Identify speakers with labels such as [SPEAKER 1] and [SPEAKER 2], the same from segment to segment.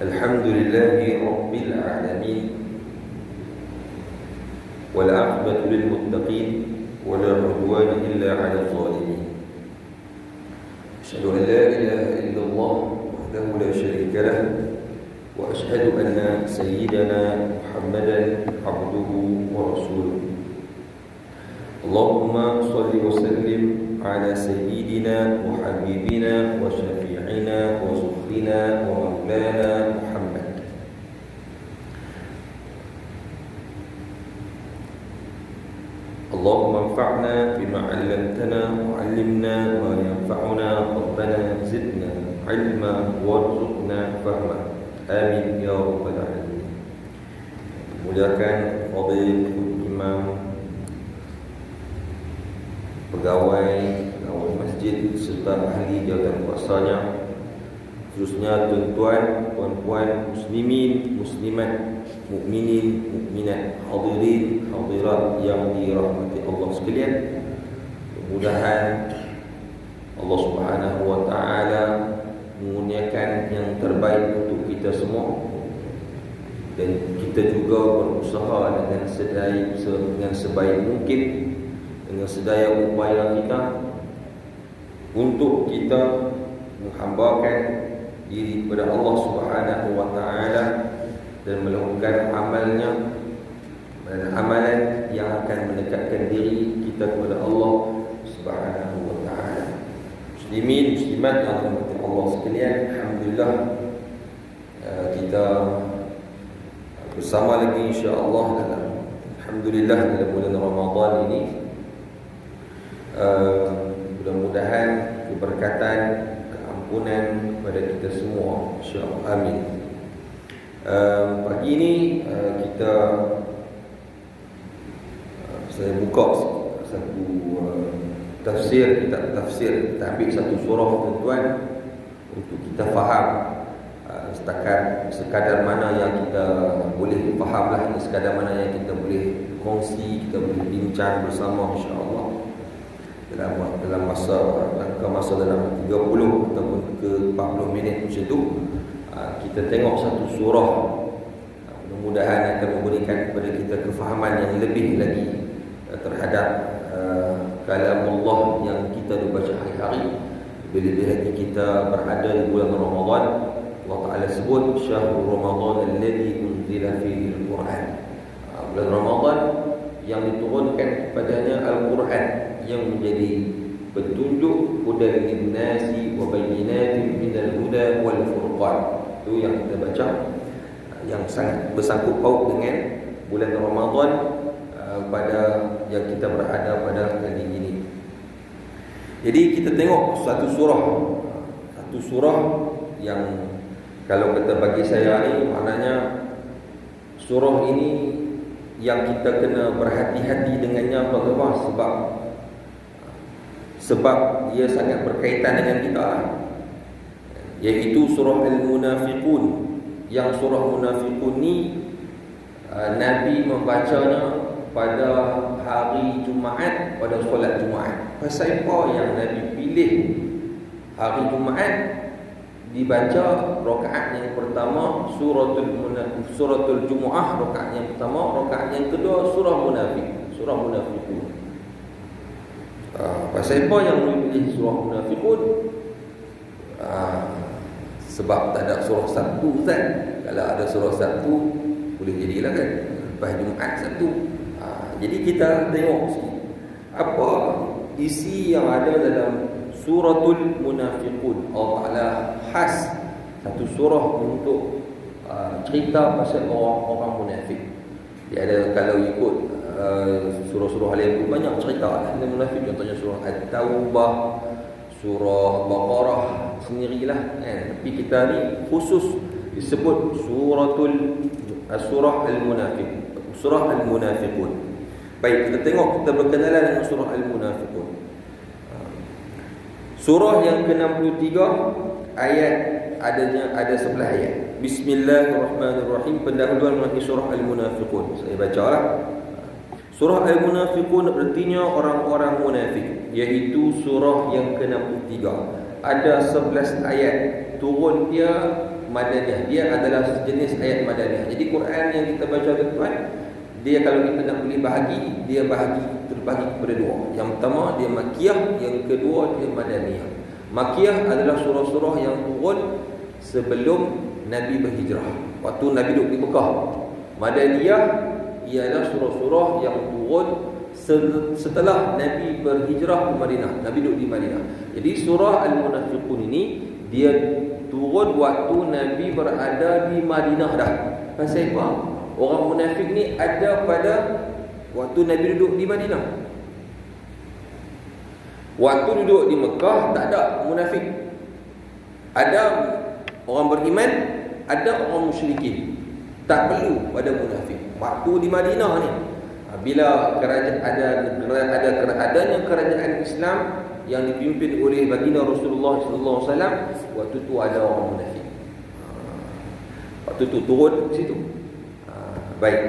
[SPEAKER 1] Alhamdulillahi Rabbil Alamin, wal aqibatu lil muttaqin, wa la udwana illa 'alal zalimin. Asyhadu an la ilaha illallah wahdahu la syarika lah, wa asyhadu anna sayyidana Muhammadan abduhu wa rasuluh. Allahumma salli wa sallim ala sayyidina wa habibina wa syafi'ina wa sufrina wa maulana Muhammad. Allahumma anfa'na bima 'allamtana wa 'allimna ma yanfa'una, rabbana zidna 'ilma warzuqna fahma. Amin ya rabbal alamin. Muliakan fadil imam, pegawai masjid serta ahli jawapan kuasanya, khususnya tuan-tuan, puan-puan, muslimin, muslimat, mukminin, mukminat, hadirin, hadirat yang dirahmati Allah sekalian. Mudah-mudahan Allah Subhanahu wa taala mengurniakan yang terbaik untuk kita semua, dan kita juga berusaha dengan sebaik mungkin, dengan sedaya upaya kita untuk kita menghambakan diri kepada Allah Subhanahu wa taala dan melakukan amalan yang akan mendekatkan diri kita kepada Allah Subhanahu wa taala. Muslimin, muslimat yang dirahmati Allah sekalian, alhamdulillah kita bersama lagi insya-Allah dalam bulan Ramadan ini. Mudah-mudahan keberkatan, keampunan kepada kita semua, insya-Allah. Amin. Pagi ini saya buka satu tafsir. Kita ambil satu surah, tuan-tuan, untuk kita faham sekadar mana yang kita boleh fahamlah, sekadar mana yang kita boleh kongsi, kita boleh bincang bersama, insya-Allah, dalam masa dalam 30 ataupun ke 40 minit macam tu. Kita tengok satu surah, mudah-mudahan akan memberikan kepada kita kefahaman yang lebih lagi terhadap kalamullah yang kita baca hari-hari. Lebih-lebih lagi kita berada di bulan Ramadan. Allah Ta'ala sebut syahrul Ramadan alladhi unzila fihi al-Quran, bulan Ramadan yang diturunkan kepadanya Al-Quran, yang menjadi petunjuk hudan lin-nasi wa bayyinatin minal huda wal furqan. Itu yang kita baca, yang sangat bersangkut paut dengan bulan Ramadan pada yang kita berada pada kali ini. Jadi kita tengok satu surah yang kalau kata bagi saya ni, maknanya surah ini yang kita kena berhati-hati dengannya. Bagaimana? Sebab dia sangat berkaitan dengan kita, iaitu surah Al-Munafiqun. Yang surah Munafiqun ni Nabi membacanya pada hari Jumaat, pada solat Jumaat. Pasal apa yang Nabi pilih hari Jumaat dibaca rakaat yang pertama suratul Jumu'ah, rakaat yang pertama, rakaat yang kedua surah Munafiqun. Pasal apa yang pilih surah Munafiqun? Sebab tak ada surah Sabtu, Ustaz. Kalau ada surah Sabtu boleh jadilah kan lepas Jumaat Sabtu. Jadi kita tengok sikit apa isi yang ada dalam suratul Munafiqun. Allah Ta'ala khas satu surah untuk cerita pasal orang-orang munafik. Dia ada, kalau ikut surah-surah lain pun banyak cerita tentang munafik. Contohnya surah At-Taubah, surah Baqarah sendirilah kan. Tapi kita ni khusus disebut surah Al-Munafiq, surah Al-Munafiqun. Baik, kita tengok, kita berkenalan dengan surah Al-Munafiqun. Surah yang ke-63, ayat ada 11 ayat. Bismillahirrahmanirrahim. Pendahuluan mengenai surah Al-Munafiqun. Saya bacalah. Surah Al-Munafiqun artinya orang-orang munafik, iaitu surah yang ke-63. Ada 11 ayat. Turun dia Madaniyah. Dia adalah sejenis ayat Madaniyah. Jadi Quran yang kita baca tuan, dia kalau kita nak boleh bahagi, dia terbahagi kepada dua. Yang pertama dia Makkiyah, yang kedua dia Madaniyah. Makkiyah adalah surah-surah yang turun sebelum Nabi berhijrah, waktu Nabi duduk di Mekah. Madaniyah ialah surah-surah yang turun setelah Nabi berhijrah ke Madinah, Nabi duduk di Madinah. Jadi surah Al-Munafiqun ini dia turun waktu Nabi berada di Madinah dah. Pasal apa? Orang munafik ni ada pada waktu Nabi duduk di Madinah. Waktu duduk di Mekah tak ada munafik. Ada orang beriman, ada orang musyrikin. Tak perlu pada munafik. Waktu di Madinah ni, bila adanya kerajaan Islam yang dipimpin oleh baginda Rasulullah sallallahu alaihi wasallam, waktu tu ada orang munafik. Waktu tu turun di situ. Baik.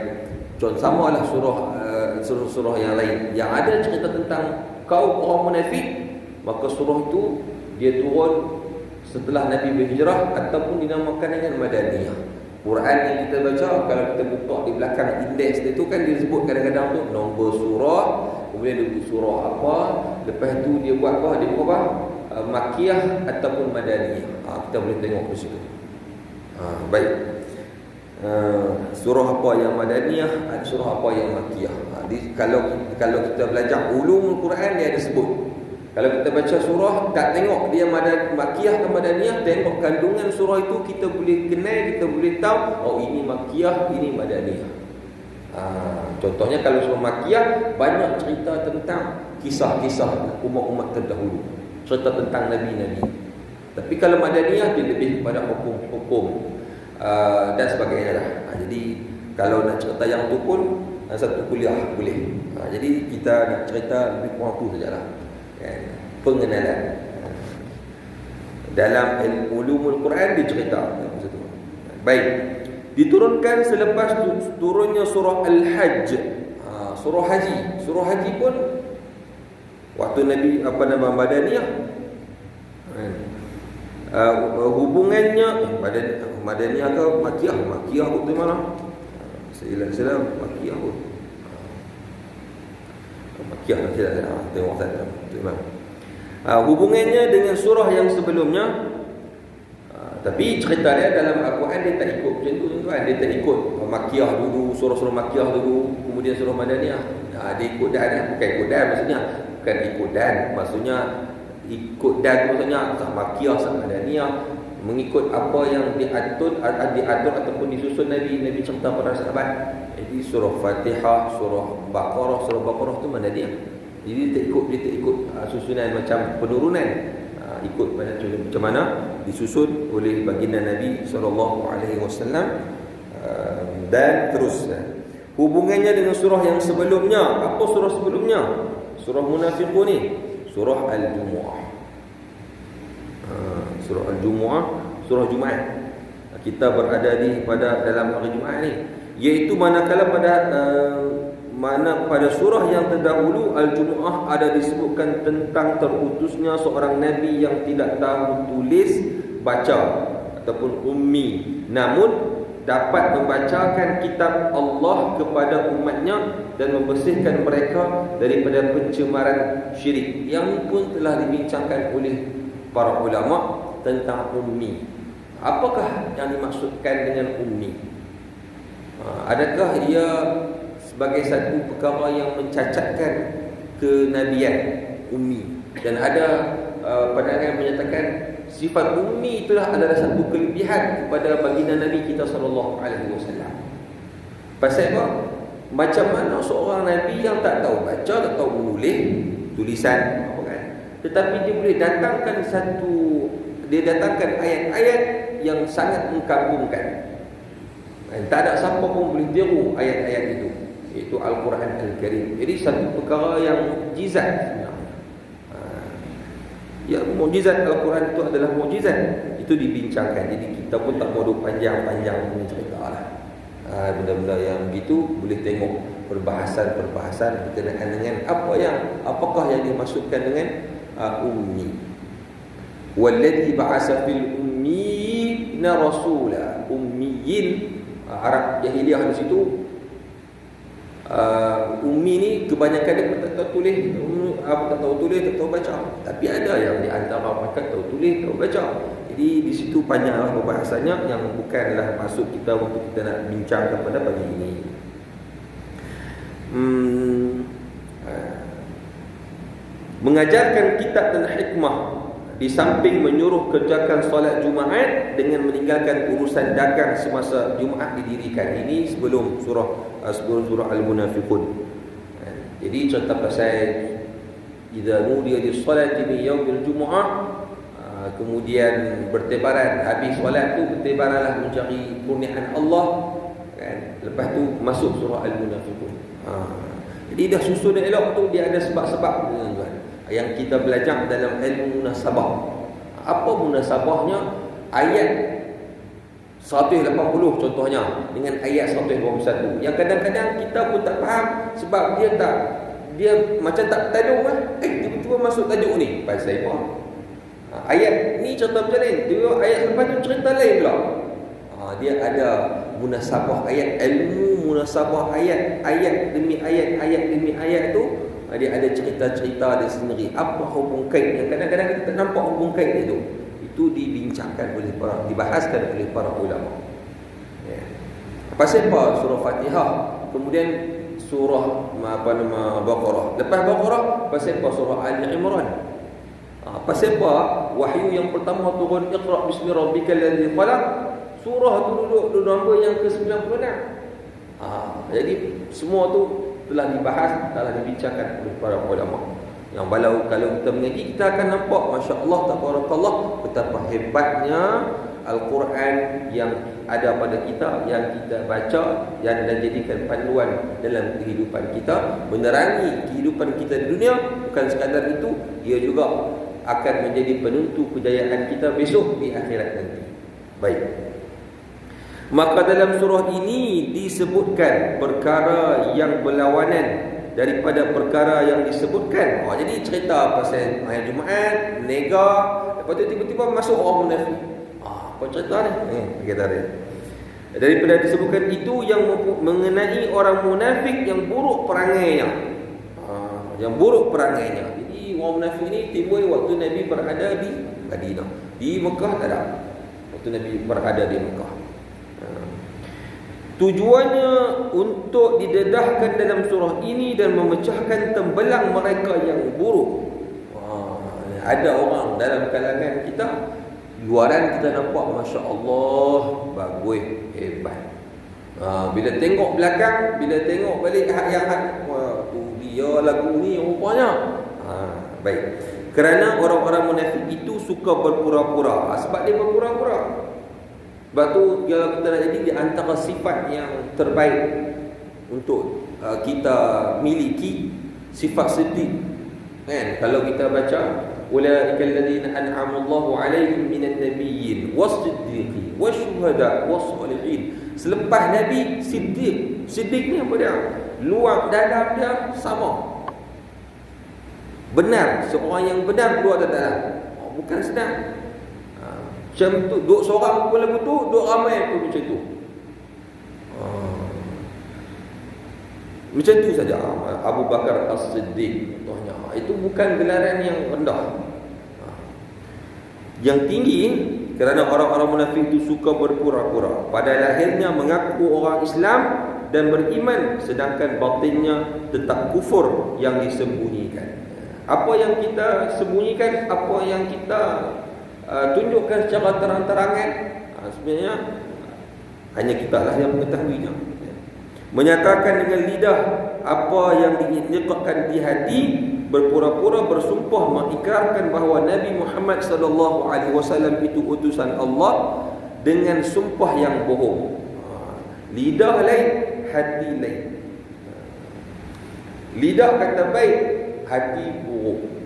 [SPEAKER 1] Contoh samalah surah yang lain yang ada cerita tentang kaum orang munafik, maka surah itu dia turun setelah Nabi berhijrah ataupun dinamakan dengan Madaniyah. Quran yang kita baca, kalau kita buka di belakang indeks dia tu kan dia sebut kadang-kadang tu nombor surah, kemudian dia buat surah apa, lepas tu dia buat apa, dia buat apa, Makkiyah ataupun Madaniyah. Kita boleh tengok di situ. Baik. Surah apa yang Madaniyah, ada surah apa yang Makkiyah. Kalau kita belajar ulumul Quran, dia ada sebut. Kalau kita baca surah, tak tengok dia Makkiyah ke Madaniyah, tengok kandungan surah itu, kita boleh kenal, kita boleh tahu, oh ini Makkiyah, ini Madaniyah. Contohnya kalau surah Makkiyah, banyak cerita tentang kisah-kisah umat-umat terdahulu, cerita tentang Nabi-Nabi. Tapi kalau Madaniyah, dia lebih kepada hukum-hukum dan sebagainya lah. Jadi kalau nak cerita yang tu pun satu kuliah boleh. Jadi kita nak cerita lebih kurang tu sajalah, pengenalan dalam ulumul Quran dicerita. Baik, diturunkan selepas turunnya surah Al-Hajj. Surah Haji. Surah Haji pun waktu Nabi Madaniyah. Hubungannya Madaniyah ke Makkiyah? Makkiyah tu mana? Silap Makkiyah pun. Makkiyah tengok saya. Hubungannya dengan surah yang sebelumnya, tapi cerita dia dalam Al-Quran dia tak ikut macam tu tuan. Dia tak ikut Makkiyah dulu, surah-surah Makkiyah dulu, kemudian surah Madaniyah. Dia ikut dan, bukan ikut dan maksudnya, bukan ikut dan maksudnya, ikut dan maksudnya Makkiyah sama Madaniyah, mengikut apa yang diatur ataupun disusun Nabi cerita para sahabat. Jadi surah Fatihah, surah Baqarah tu Madaniyah. Jadi dia tak ikut susunan macam penurunan, ikut macam mana disusun oleh baginda Nabi SAW. Dan terus hubungannya dengan surah yang sebelumnya. Apa surah sebelumnya? Surah Munafiqun ni, surah Al-Jumu'ah. Surah Al-Jumu'ah, surah Jumaat. Kita berada dalam hari Jumaat ni, iaitu manakala pada surah yang terdahulu Al-Jumu'ah ada disebutkan tentang terutusnya seorang Nabi yang tidak tahu tulis baca ataupun ummi, namun dapat membacakan kitab Allah kepada umatnya dan membersihkan mereka daripada pencemaran syirik. Yang pun telah dibincangkan oleh para ulama tentang ummi. Apakah yang dimaksudkan dengan ummi? Adakah ia sebagai satu perkara yang mencacatkan kenabian, ummi? Dan ada pandangan yang menyatakan sifat ummi itulah adalah satu kelebihan kepada baginda Nabi kita sallallahu alaihi wasallam. Pasal apa? Macam mana seorang Nabi yang tak tahu baca, tak tahu menulis tulisan apa kan, tetapi dia boleh datangkan ayat-ayat yang sangat mengagumkan. Tak ada siapa pun boleh tiru ayat-ayat itu, iaitu Al-Quran Al-Karim. Jadi satu perkara yang mukjizat sebenarnya. Ya, mukjizat Al-Quran itu adalah mukjizat. Itu dibincangkan. Jadi kita pun tak mahu panjang-panjang punya cerita lah. Benda-benda yang begitu boleh tengok perbahasan berkenaan dengan apakah yang dimaksudkan dengan ummi. Walladhi ba'asa fil ummiyina inna rasula ummiyin. Arab jahiliah di situ, ummi ni kebanyakan dia tak tahu tulis, tak tahu tulis, tak tahu baca. Tapi ada yang di antara mereka tahu tulis, tahu baca. Jadi di situ banyaklah pembahasannya yang bukanlah maksud kita untuk kita nak bincangkan pada pagi ini. Mengajarkan kitab dan hikmah, di samping menyuruh kerjakan solat Jumaat dengan meninggalkan urusan dagang semasa Jumaat didirikan. Ini sebelum surah Al-Munafiqun. Jadi cerita pasal idza nudiya lis-salati min yaumil jumu'ah, kemudian bertebaran habis solat tu, bertebaranlah mencari kurniaan Allah kan. Lepas tu masuk surah Al-Munafiqun. Jadi dah susun elok tu, dia ada sebab-sebab yang kita belajar dalam ilmu munasabah. Apa munasabahnya? Ayat 180 contohnya dengan ayat 121 yang kadang-kadang kita pun tak faham sebab dia macam tak tajuk tiba-tiba masuk tajuk ni pasal apa. Ayat ni cerita macam lain, tiba ayat lepas tu cerita lain pula. Dia ada munasabah ayat, ilmu munasabah ayat, ayat demi ayat, ayat demi ayat tu dia ada cerita-cerita dia sendiri. Apa hubung kait yang kadang-kadang kita tak nampak hubung kait itu. Itu dibincangkan oleh dibahaskan oleh para ulama. Ya. Pasal apa surah Fatihah, kemudian surah Baqarah. Lepas Baqarah pasal apa surah Ali Imran. Pasal apa wahyu yang pertama turun, Iqra bismi rabbikal ladzi khalaq. Surah tu duduk nombor yang ke-96. Jadi semua tu telah dibahas, telah dibincangkan oleh para ulama. Yang kalau kita mengaji, kita akan nampak masya-Allah tabarakallah betapa hebatnya Al-Quran yang ada pada kita, yang kita baca dan jadikan panduan dalam kehidupan kita, menerangi kehidupan kita di dunia. Bukan sekadar itu, ia juga akan menjadi penentu kejayaan kita besok di akhirat nanti. Baik. Maka dalam surah ini disebutkan perkara yang berlawanan daripada perkara yang disebutkan. Jadi cerita pasal hari Jumaat, nega, lepas tu tiba-tiba masuk orang munafik. Apa cerita ni? Kita ada. Daripada disebutkan itu yang mengenai orang munafik yang buruk perangainya. Yang buruk perangainya. Jadi orang munafik ni timbul waktu Nabi berada di Madinah. Di Mekah tak ada. Waktu Nabi berada di Mekah. Tujuannya untuk didedahkan dalam surah ini dan memecahkan tembelang mereka yang buruk. Ada orang dalam kalangan kita, luaran kita nampak Masya Allah, bagus, hebat. Bila tengok belakang, bila tengok balik ayat-ayat, wah, dia lagu ni rupanya. Baik. Kerana orang-orang munafik itu suka berpura-pura. Sebab dia berpura-pura. Sebab tu kalau kita nak jadi, di antara sifat yang terbaik untuk kita miliki, sifat siddiq. Kan? Kalau kita baca ulaikal ladzina an'ama Allahu 'alaihim minan nabiyyin was-siddiqin wasyuhada was-shalihin. Selepas Nabi, siddiq. Siddiq ni apa dia? Luar dalam dia sama. Benar, seorang yang benar luar dan dalam. Bukan senang. Macam tu, duduk seorang pun lagu tu, duduk ramai pun macam tu. Macam tu saja Abu Bakar As-Siddiq contohnya. Itu bukan gelaran yang rendah. Yang tinggi, kerana orang-orang munafik itu suka berpura-pura. Pada lahirnya mengaku orang Islam dan beriman, sedangkan batinnya tetap kufur yang disembunyikan. Apa yang kita sembunyikan, apa yang kita tunjukkan secara terang-terangan, sebenarnya hanya kita lah yang mengetahuinya. Menyatakan dengan lidah apa yang diikatkan di hati, berpura-pura bersumpah mengikrarkan bahawa Nabi Muhammad sallallahu alaihi wasallam itu utusan Allah dengan sumpah yang bohong. Lidah lain, hati lain. Lidah kata baik, hati buruk.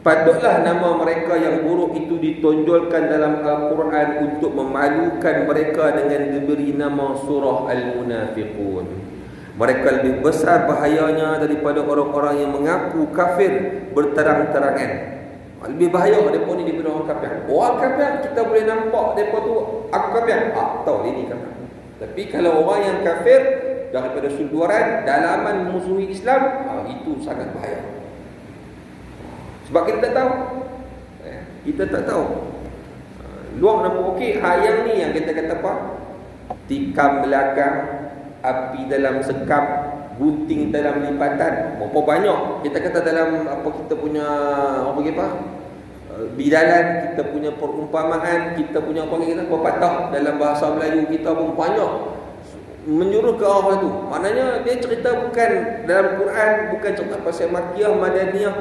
[SPEAKER 1] Patutlah nama mereka yang buruk itu ditonjolkan dalam Al-Quran untuk memalukan mereka dengan diberi nama surah Al-Munafiqun. Mereka lebih besar bahayanya daripada orang-orang yang mengaku kafir berterang-terangan. Lebih bahaya mereka ni daripada orang kafir. Orang kafir kita boleh nampak mereka tu aku kafir. Tahu dia ni kafir. Tapi kalau orang yang kafir daripada sulburan dalaman memusuhi Islam, itu sangat bahaya. Sebab kita tak tahu. Kita tak tahu. Luar nampak okey, yang ni yang kita kata apa? Tikam belakang, api dalam sekam, gunting dalam lipatan. Berapa banyak kita kata dalam apa kita punya bidalan, kita punya perumpamaan, kita punya apa kita pepatah dalam bahasa Melayu kita pun banyak menyuruh ke arah tu. Maknanya dia cerita bukan dalam Quran, bukan cerita pasal Makkiyah, Madaniyah.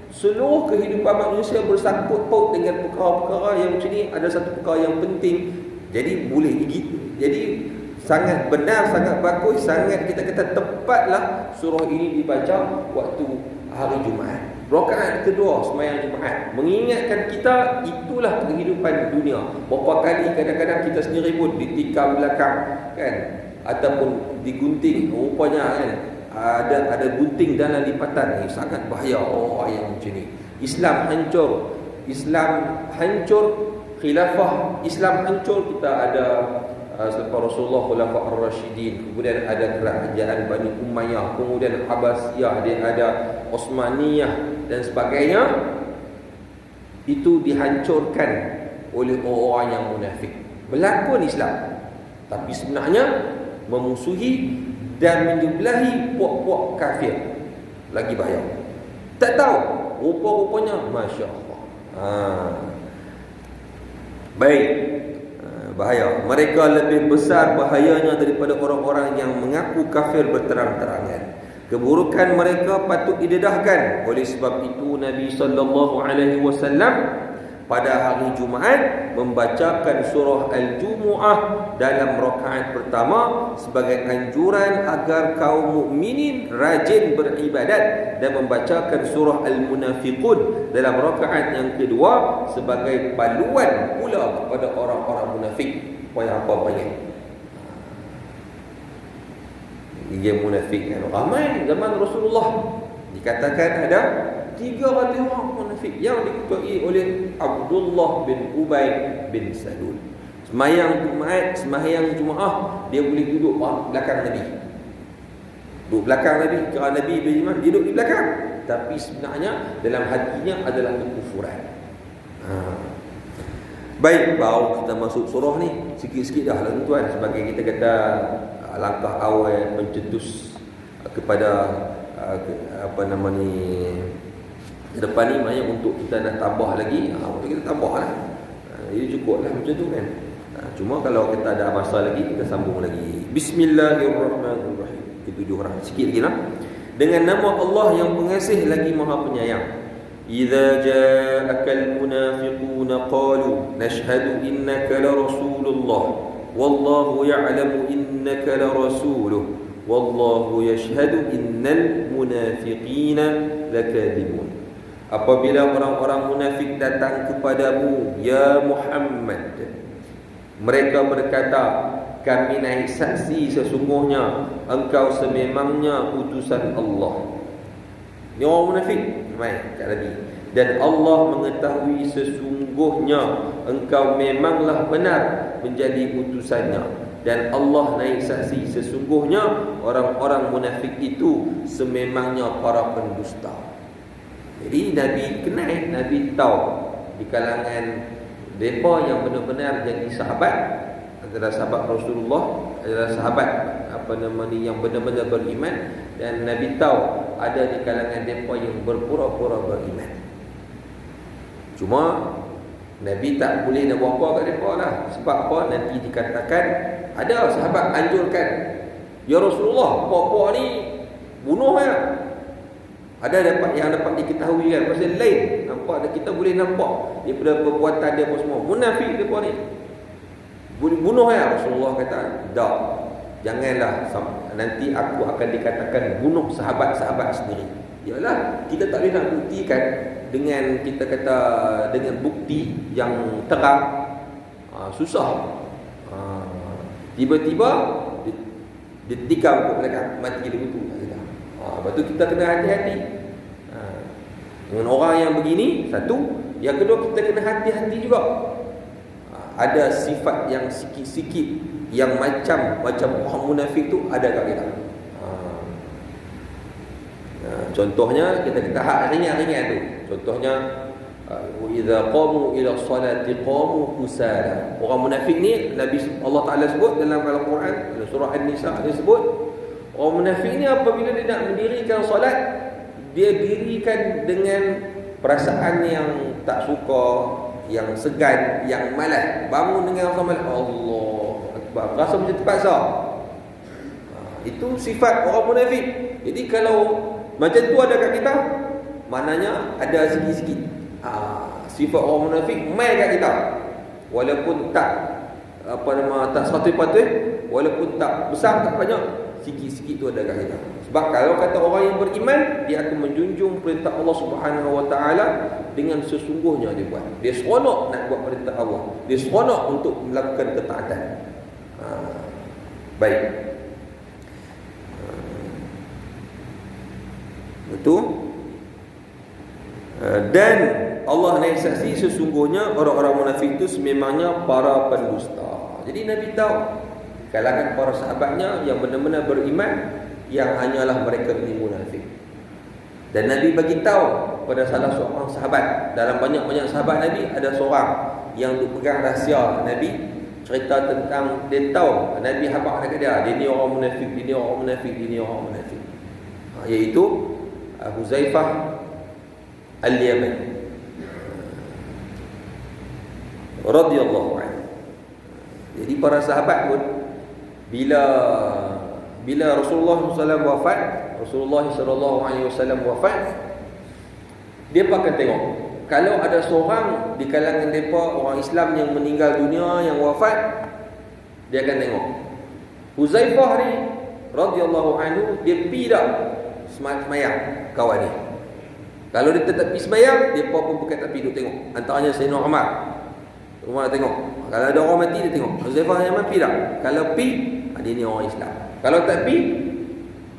[SPEAKER 1] Seluruh kehidupan manusia bersangkut paut dengan perkara-perkara yang macam ni. Ada satu perkara yang penting. Jadi boleh gitu. Jadi sangat benar, sangat bagus, sangat kita kata tepatlah surah ini dibaca waktu hari Jumaat. Rakaat kedua sembahyang Jumaat mengingatkan kita itulah kehidupan dunia. Berapa kali kadang-kadang kita sendiri pun ditikam belakang kan, ataupun digunting rupanya kan. Ada gunting dalam lipatan ni, sangat bahaya orang yang macam ni. Islam hancur, khilafah Islam hancur. Kita ada selepas Rasulullah Khulafah Ar-Rashidin, kemudian ada kerajaan Bani Umayyah, kemudian Abbasiyah, dia ada Osmaniyah dan sebagainya. Itu dihancurkan oleh orang yang munafik. Berlakon Islam, tapi sebenarnya memusuhi dan menyebelahi puak-puak kafir. Lagi bahaya. Tak tahu rupa-rupanya, Masya Allah. Baik. Bahaya. Mereka lebih besar bahayanya daripada orang-orang yang mengaku kafir berterang-terangan. Keburukan mereka patut didedahkan. Oleh sebab itu Nabi SAW pada hari Jumaat membacakan surah Al-Jumu'ah dalam rakaat pertama sebagai anjuran agar kaum mukminin rajin beribadat, dan membacakan surah Al-Munafiqun dalam rakaat yang kedua sebagai paluan pula kepada orang-orang munafik. Apa panggil? Dia munafik kan ramai zaman Rasulullah. Dikatakan ada 300 orang munafik yang diketuai oleh Abdullah bin Ubay bin Salul. Sembahyang Jumaat dia boleh duduk belakang Nabi. Duduk belakang Nabi, kerana Nabi beriman duduk di belakang, tapi sebenarnya dalam hatinya adalah kekufuran. Baik, baru kita masuk surah ni. Sikit-sikit dah lah tuan, sebagai kita kata langkah awal mencetus kepada ke depan ni, maknanya untuk kita nak tambah lagi, untuk kita tambah lah. Jadi cukup lah macam tu kan. Cuma kalau kita ada masa lagi, kita sambung lagi. Bismillahirrahmanirrahim. Itu 7 huruf. Sikit lagi lah. Dengan nama Allah yang pengasih lagi maha penyayang. Idza ja'akal munafiquna qalu nashhadu innaka la rasulullah wallahu ya'lamu innaka la rasuluh wallahu yashhadu innal munafiqina lakadzibun. Apabila orang-orang munafik datang kepadamu, ya Muhammad, mereka berkata, kami naik saksi sesungguhnya engkau sememangnya utusan Allah. Ini orang munafik. Baik, Kak Nabi. Dan Allah mengetahui sesungguhnya engkau memanglah benar menjadi utusannya. Dan Allah naik saksi sesungguhnya orang-orang munafik itu sememangnya para pendusta. Jadi Nabi kenal, Nabi tahu di kalangan mereka yang benar-benar jadi sahabat, adalah sahabat Rasulullah, adalah sahabat yang benar-benar beriman. Dan Nabi tahu ada di kalangan mereka yang berpura-pura beriman. Cuma Nabi tak boleh nak buat apa kat mereka lah. Sebab apa? Nanti dikatakan ada sahabat anjurkan, ya Rasulullah, apa-apa ni bunuh ya. Ada yang dapat diketahui kan, pasal lain nampak, kita boleh nampak daripada perbuatan dia apa semua. Munafik mereka ni boleh bunuh ya. Rasulullah kata, tak, janganlah, nanti aku akan dikatakan bunuh sahabat-sahabat sendiri. Yalah, kita tak boleh nak buktikan dengan, kita kata, dengan bukti yang terang. Susah. Tiba-tiba dia tikam ke belakang, mati dia betul. Lepas tu kita kena hati-hati dengan orang yang begini. Satu, Yang kedua, kita kena hati-hati juga. Ada sifat yang sikit-sikit yang macam orang munafik tu ada kat kita. Contohnya kita hak ringan-ringan tu. Contohnya idza qamu ila salati qamu kusala. Orang munafik ni Nabi Allah Taala sebut dalam Al-Quran, dalam surah An-Nisa dia sebut orang munafik ni apabila dia nak mendirikan solat, dia dirikan dengan perasaan yang tak suka, yang segan, yang malas. Bangun dengan rasa malas, Allah Akbar, rasa macam terpaksa. Itu sifat orang munafik. Jadi kalau macam tu ada kat kita, maknanya ada sikit-sikit sifat orang munafik mai kat kita. Walaupun tak tak 100%, walaupun tak besar, tak banyak, sikit-sikit tu ada kat kita. Sebab kalau kata orang yang beriman, dia akan menjunjung perintah Allah Subhanahu Wa Taala dengan sesungguhnya dia buat. Dia seronok nak buat perintah Allah. Dia seronok untuk melakukan ketaatan. Baik. Betul. Dan Allah naik saksi sesungguhnya orang-orang munafik itu sememangnya para pendusta. Jadi Nabi tahu kalangan para sahabatnya yang benar-benar beriman yang hanyalah mereka ini munafik. Dan Nabi bagi tahu pada salah seorang sahabat, dalam banyak-banyak sahabat Nabi ada seorang yang duk pegang rahsia Nabi, cerita tentang dia tahu Nabi habaq dekat dia ni orang munafik, dia ni orang munafik, dia ni orang munafik. Iaitu Huzaifah Al-Yamani radhiyallahu anhu. Jadi para sahabat pun bila Rasulullah SAW wafat, Rasulullah SAW wafat, dia akan tengok kalau ada seorang di kalangan mereka orang Islam yang meninggal dunia, yang wafat, dia akan tengok Huzaifah ni radhiyallahu anhu, dia pergi tak semayang kawan ni. Kalau dia tetap pergi semayang, dia pun bukan tak pergi, duduk tengok. Antaranya Sayyidina Umar tengok. Kalau ada orang mati, dia tengok Huzaifah yang mati tak. Kalau pergi, dia ni orang Islam. Kalau tak pergi,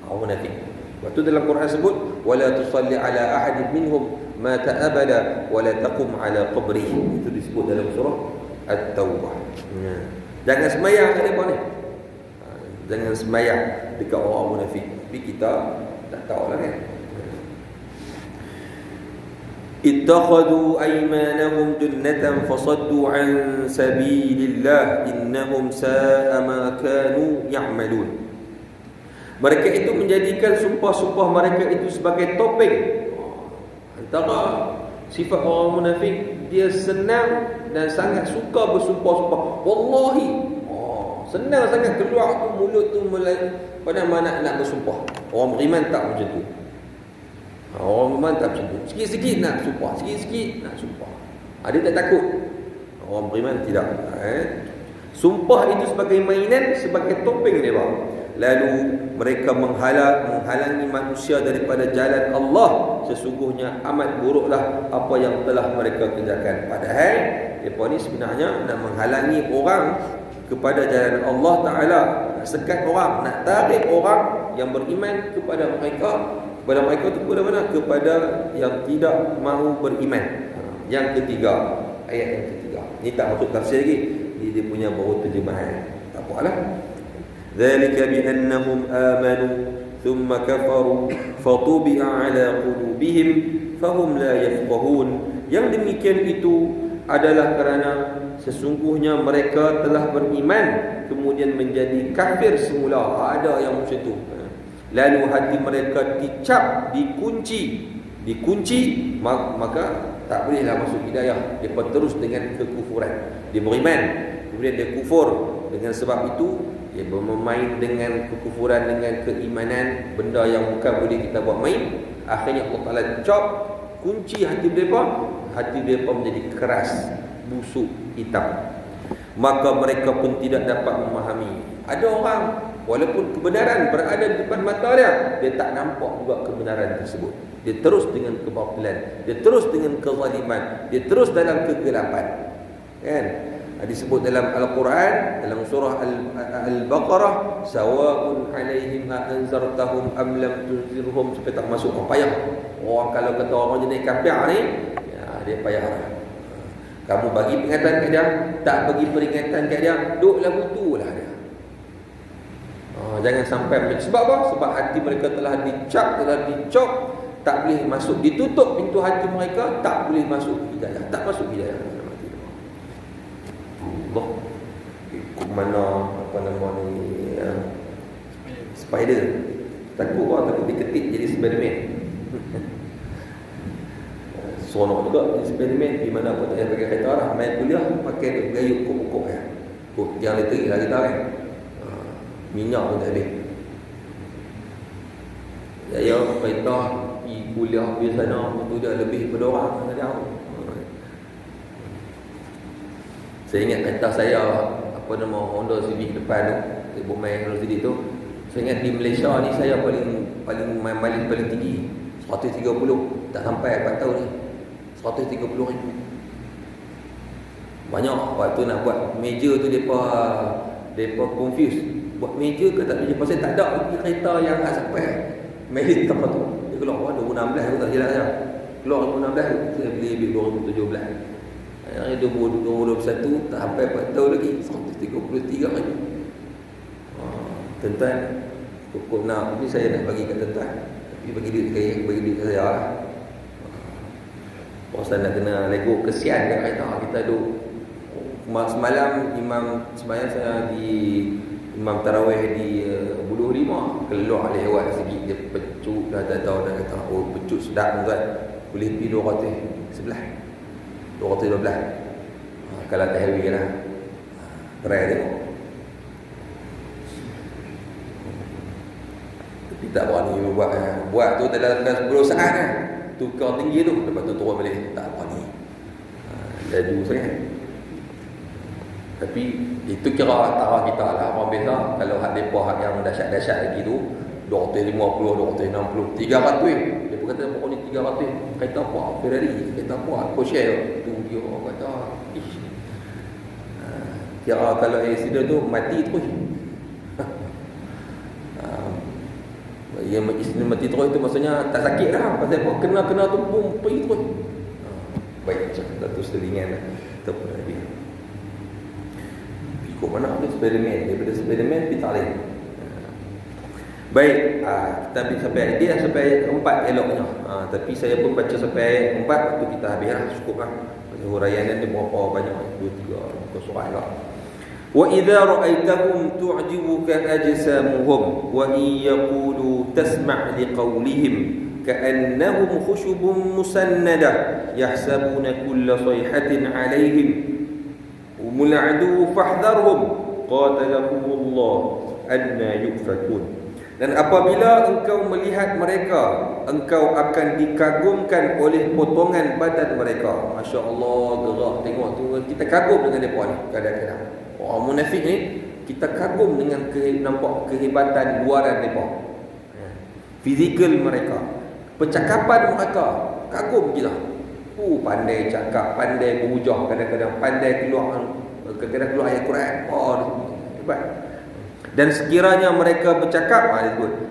[SPEAKER 1] orang munafik. Waktu dalam Quran sebut wala tusalli ala ahadin minhum mata abada wala taqum ala qabrihi. Itu disebut dalam surah At-Taubah. Jangan semayang kat depa ni. Jangan semayang dekat orang munafik. Tapi kita tak tahu lah kan. ittakhadhu aymanahum junnatan fasaddu an sabilillah innahum sa'a ma kanu ya'malun. Mereka itu menjadikan sumpah-sumpah mereka itu sebagai topeng. Antara sifat orang munafik, dia senang dan sangat suka bersumpah-sumpah. Wallahi, senang sangat keluar tu mulut tu mulai pada mana nak bersumpah. Orang beriman tak macam tu. Orang beriman tak macam tu. Sikit-sikit nak sumpah, sikit-sikit nak sumpah. Dia tak takut. Orang beriman tidak. Sumpah itu sebagai mainan, sebagai topeng dia. Lalu mereka menghalangi manusia daripada jalan Allah. Sesungguhnya amat buruklah apa yang telah mereka kerjakan. Padahal mereka ni sebenarnya nak menghalangi orang kepada jalan Allah Ta'ala, nak sekat orang, nak tarik orang yang beriman kepada mereka. Kepada mereka itu kepada mana? Kepada yang tidak mahu beriman. Yang ketiga, ayat yang ketiga. Ini tak masuk tafsir lagi, ini dia punya baru terjemahan. Tak apalah. ذلك بأنهم آمنوا ثم كفروا فطبع على قلوبهم فهم لا يفقهون. Yang demikian itu adalah kerana sesungguhnya mereka telah beriman kemudian menjadi kafir semula. Ada yang macam tu. Lalu hati mereka dicap, dikunci, maka tak bolehlah masuk hidayah. Dia terus dengan kekufuran. Dia beriman, kemudian dia kufur. Dengan sebab itu dia bermain dengan kekufuran, dengan keimanan, benda yang bukan boleh kita buat main. Akhirnya Allah Ta'ala cop, kunci hati mereka. Hati mereka menjadi keras, busuk, hitam. Maka mereka pun tidak dapat memahami. Ada orang, walaupun kebenaran berada di depan mata dia tak nampak juga kebenaran tersebut. Dia terus dengan kebatilan, dia terus dengan kezaliman, dia terus dalam kegelapan. Kan? Disebut dalam Al-Quran, dalam surah Al-Baqarah, sawa'un alaihim anzartahum am lam tunzirhum, sampai tak masuk. Payah orang kalau kata orang jenis kafir ni, dia payah lah. Kamu bagi peringatan kat dia, tak bagi peringatan kat dia, duduklah butuhlah dia. Jangan sampai. Sebab apa? Sebab hati mereka telah dicap, telah dicop, tak boleh masuk, ditutup pintu hati mereka, tak boleh masuk hidayah, tak masuk hidayah. Allah, ikut mana apa nama ni, spider. Takut orang takut diketik jadi Spiderman. Seronok juga jadi Spiderman. Di mana pun tak payah pakai kereta lah, main kuliah pakai gayut pokok-pokok ya. Yang elektrik lah kita kan. Minyak pun tak habis. Ya kereta pergi kuliah pergi sana, itu dia lebih pada orang kadang. Saya ingat kereta saya, apa nama, Honda Civic depan tu, Bomai Honda Civic tu. Saya ingat di Malaysia ni saya paling tinggi 130, tak sampai 4 tahun ni 130,000. Banyak waktu nak buat meja tu depa confuse. Buat meja ke tak meja, pasal tak ada lagi kereta yang nak sampai meja tempat tu. Dia keluar 2016 aku tak jelas dah. Keluar 2016 saya beli 2017. Yang 2021 tak sampai 4 tahun lagi 133 lagi. Tuan-tuan, pokok nak ni saya nak bagi kat tuan-tuan. Tapi bagi duit kat saya lah. Pasal nak kena lego, kesian kat kereta. Kita duduk semalam imam sembahyang saya di imam tarawih di Buduh 5, keluar lewat sikit dia pecut dah tahu dah kata pecut sedap tuan. Boleh pergi 211 212. Kalau tak heavy lah. Try tengok. Tapi tak berani buat tu dalam 10 saat kan. Tukar tinggi tu, lepas tu turun balik. Tak berani. Laju sangat. Tapi itu kira taraf kita lah. Orang biasa kalau hak depa hak yang dahsyat-dahsyat lagi tu 250, 260, 300. Dia pun kata pokok ni 300. Kereta apa? Ferrari. Kereta apa? Porsche. Tu dia kata. Kira kalau accident tu mati terus. Yang accident mati terus tu maksudnya tak sakit dah. Pasal apa? Kena tu pun pergi terus. Baik, cakap tu selingan lah. Tak pun lagi. Ikut mana ada Spiderman. Daripada Spiderman pergi talim. Baik, kita ambil sampai dia sampai ayat keempat eloknya. Tapi saya pun baca sampai ayat keempat, waktu kita habis lah, cukup lah. Huraian dia berapa banyak? 2-3 muka surat lah. Wa idza ra'aitahum tu'jibuka ajsamuhum wa in yaqulu tasma' liqawlihim ka'annahum khushubun musannadah yahsabuna kulla sayhatin 'alayhim humul 'adu fahdharhum qatalahumullah anna yufakun. Dan apabila engkau melihat mereka, engkau akan dikagumkan oleh potongan badan mereka. Masya Allah, gerak tengok tu. Kita kagum dengan mereka ni kadang-kadang. Orang munafik ni, kita kagum dengan nampak kehebatan luaran mereka, fizikal mereka, percakapan mereka, kagum kita. Pandai cakap, pandai berhujah, kadang-kadang pandai keluar ayat Quran. Hebat. Dan sekiranya mereka bercakap,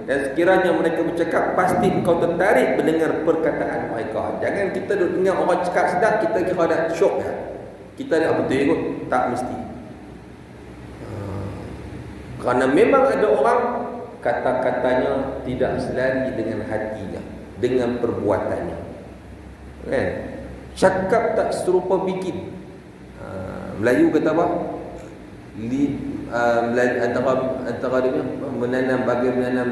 [SPEAKER 1] dan sekiranya mereka bercakap, pasti engkau tertarik mendengar perkataan mereka. Jangan kita duduk dengar orang cakap sedap, kita kira dah syok dah. Kita dah betul kot, tak mesti. Kerana memang ada orang kata-katanya tidak selari dengan hatinya, dengan perbuatannya. Kan? Cakap tak serupa bikin. Melayu kata apa? Antara dia menanam bagai menanam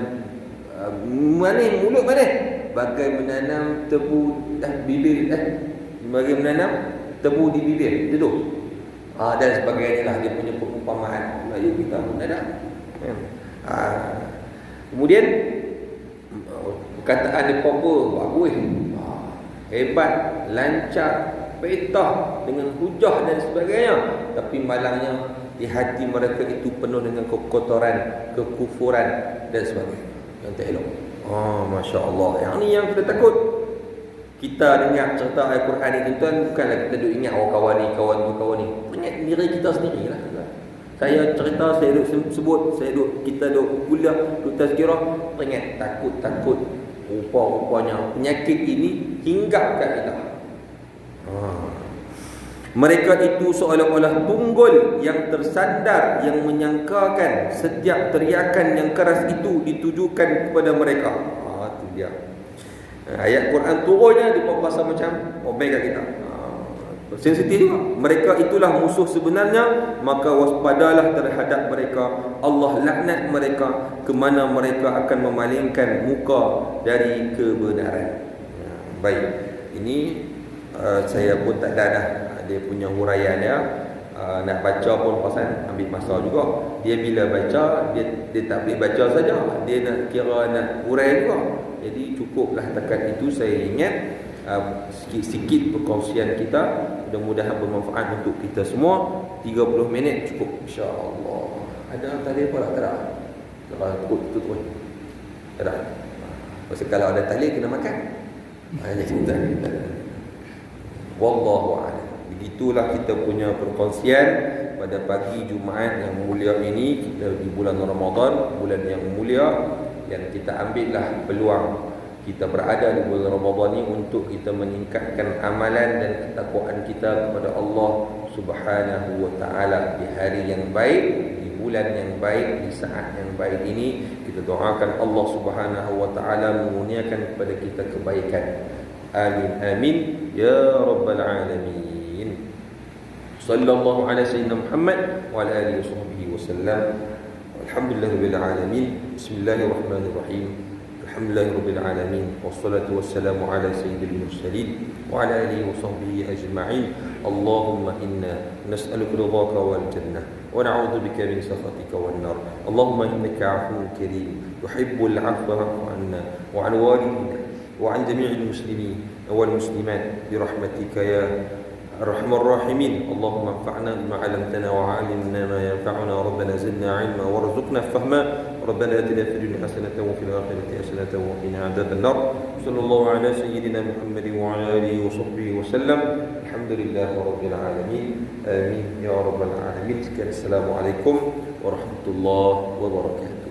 [SPEAKER 1] manis mulut manis, bagai menanam tebu bibir bagai menanam tebu di bibir itu. Dan sebagainya lah dia punya perumpamaan. Melayu kita pun ada. Kemudian perkataan dia bagus, hebat, lancar, petah dengan hujah dan sebagainya, tapi malangnya di hati mereka itu penuh dengan kekotoran, kekufuran dan sebagainya. Yang tak elok. Masya Allah. Yang ni yang kita takut. Kita dengar cerita Al-Quran ni tuan-tuan, bukanlah kita duk ingat kawan ni, kawan ni. Ingat diri kita sendirilah. Saya cerita, saya duk sebut, kita duk kuliah, duk tazkirah, ingat takut rupa-rupanya penyakit ini hinggap kat kita. Mereka itu seolah-olah tunggul yang tersandar, yang menyangkakan setiap teriakan yang keras itu ditujukan kepada mereka. Itu dia. Ayat Quran turunnya dia berasa macam obey kat kita. Sensitif juga. Mereka itulah musuh sebenarnya, maka waspadalah terhadap mereka. Allah laknat mereka, ke mana mereka akan memalingkan muka dari kebenaran. Baik. Ini saya pun tak ada dah dia punya huraian dia. Nak baca pun pasal ambil masa juga. Dia bila baca, dia tak boleh baca saja, dia nak kira nak hurai juga. Jadi cukuplah takat itu. Saya ingat sikit-sikit perkongsian kita, mudah-mudahan bermanfaat untuk kita semua. 30 minit cukup insya-Allah. Ada tali apa tak ada? Kalau tutup tak ada. Pasal kalau ada tali kena makan. Hanya kita. Wallahu a'lam. Begitulah kita punya perkongsian pada pagi Jumaat yang mulia ini. Kita di bulan Ramadan, bulan yang mulia, yang kita ambillah peluang kita berada di bulan Ramadan ini untuk kita meningkatkan amalan dan ketakwaan kita kepada Allah Subhanahu wa taala di hari yang baik, di bulan yang baik, di saat yang baik ini. Kita doakan Allah Subhanahu wa taala mengurniakan kepada kita kebaikan. Amin amin ya rabbal alamin. Sallallahu ala sayyidina Muhammad wa ala alihi washabbihi wasallam. Alhamdulillahirabbil alamin. Bismillahirrahmanirrahim. Alhamdulillahirabbil alamin. Wassalatu wassalamu ala sayyidil mursalin wa ala alihi washabbihi ajma'in. Allahumma inna nas'aluka ridhaka wal jannah wa na'udzu bika min sakhatika wan nar. Allahumma innaka 'afuwwun karim tuhibbul 'afwa fa'fu 'anna wa 'an walidina wa 'an jami'il muslimin wal muslimat bi rahmatika ya arhamar rahimin. Allahumma anfa'na bima 'allamtana wa 'allimna ma yanfa'una. Rabbana zidna 'ilma warzuqna fahma. Rabbana atina fid dunya hasanatan wa fil akhirati hasanatan wa qina adzaban nar. Sallallahu ala sayyidina Muhammad wa ala alihi wa sahbihi wa sallam. Alhamdulillahi rabbil alamin. Amin ya rabbal alamin. Assalamualaikum warahmatullahi wabarakatuh.